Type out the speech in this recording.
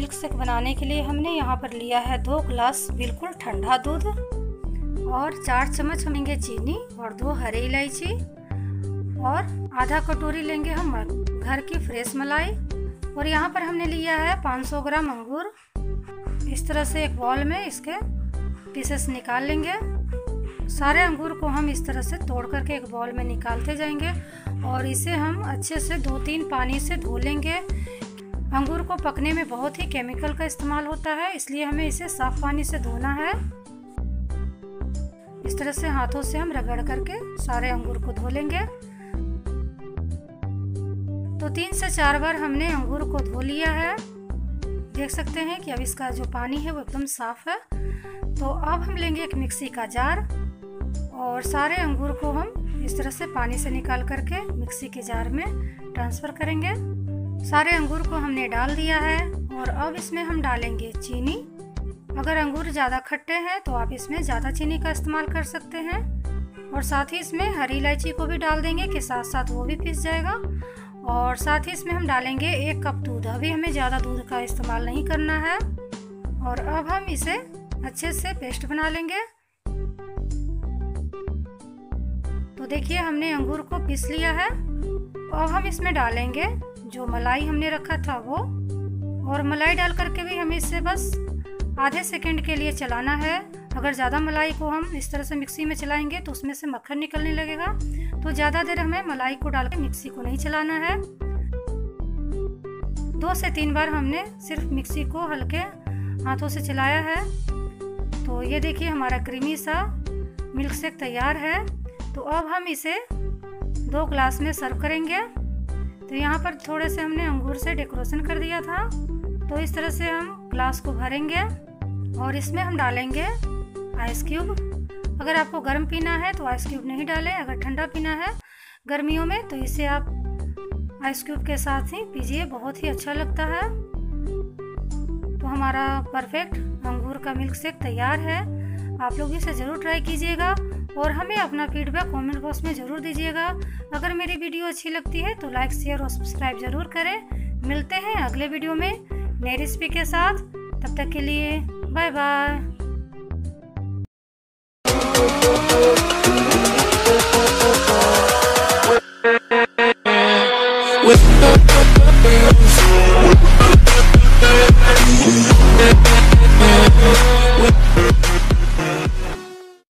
Milk shake बनाने के लिए हमने यहाँ पर लिया है 2 गिलास बिल्कुल ठंडा दूध और 4 चम्मच हम लेंगे चीनी और 2 हरी इलायची और आधा कटोरी लेंगे हम घर की फ्रेश मलाई। और यहाँ पर हमने लिया है 500 ग्राम अंगूर। इस तरह से एक बाउल में इसके पीसेस निकाल लेंगे। सारे अंगूर को हम इस तरह से तोड़ करके एक बाउल में निकालते जाएंगे और इसे हम अच्छे से 2-3 पानी से धो लेंगे। अंगूर को पकने में बहुत ही केमिकल का इस्तेमाल होता है, इसलिए हमें इसे साफ पानी से धोना है। इस तरह से हाथों से हम रगड़ करके सारे अंगूर को धो लेंगे। तो 3 से 4 बार हमने अंगूर को धो लिया है। देख सकते हैं कि अब इसका जो पानी है वो एकदम साफ है। तो अब हम लेंगे एक मिक्सी का जार और सारे अंगूर को हम इस तरह से पानी से निकाल करके मिक्सी के जार में ट्रांसफ़र करेंगे। सारे अंगूर को हमने डाल दिया है और अब इसमें हम डालेंगे चीनी। अगर अंगूर ज़्यादा खट्टे हैं तो आप इसमें ज़्यादा चीनी का इस्तेमाल कर सकते हैं। और साथ ही इसमें हरी इलायची को भी डाल देंगे कि साथ साथ वो भी पिस जाएगा। और साथ ही इसमें हम डालेंगे 1 कप दूध। अभी हमें ज़्यादा दूध का इस्तेमाल नहीं करना है। और अब हम इसे अच्छे से पेस्ट बना लेंगे। तो देखिए हमने अंगूर को पीस लिया है। अब हम इसमें डालेंगे जो मलाई हमने रखा था वो, और मलाई डाल करके भी हमें इसे बस आधे सेकंड के लिए चलाना है। अगर ज़्यादा मलाई को हम इस तरह से मिक्सी में चलाएंगे तो उसमें से मक्खन निकलने लगेगा, तो ज़्यादा देर हमें मलाई को डाल के मिक्सी को नहीं चलाना है। 2 से 3 बार हमने सिर्फ मिक्सी को हल्के हाथों से चलाया है। तो ये देखिए हमारा क्रीमी सा मिल्क शेक तैयार है। तो अब हम इसे 2 ग्लास में सर्व करेंगे। तो यहाँ पर थोड़े से हमने अंगूर से डेकोरेशन कर दिया था। तो इस तरह से हम ग्लास को भरेंगे और इसमें हम डालेंगे आइस क्यूब। अगर आपको गर्म पीना है तो आइस क्यूब नहीं डालें। अगर ठंडा पीना है गर्मियों में तो इसे आप आइस क्यूब के साथ ही पीजिए, बहुत ही अच्छा लगता है। तो हमारा परफेक्ट अंगूर का मिल्क शेक तैयार है। आप लोग इसे ज़रूर ट्राई कीजिएगा और हमें अपना फीडबैक कमेंट बॉक्स में ज़रूर दीजिएगा। अगर मेरी वीडियो अच्छी लगती है तो लाइक, शेयर और सब्सक्राइब ज़रूर करें। मिलते हैं अगले वीडियो में नई रेसिपी के साथ। तब तक के लिए बाय बाय।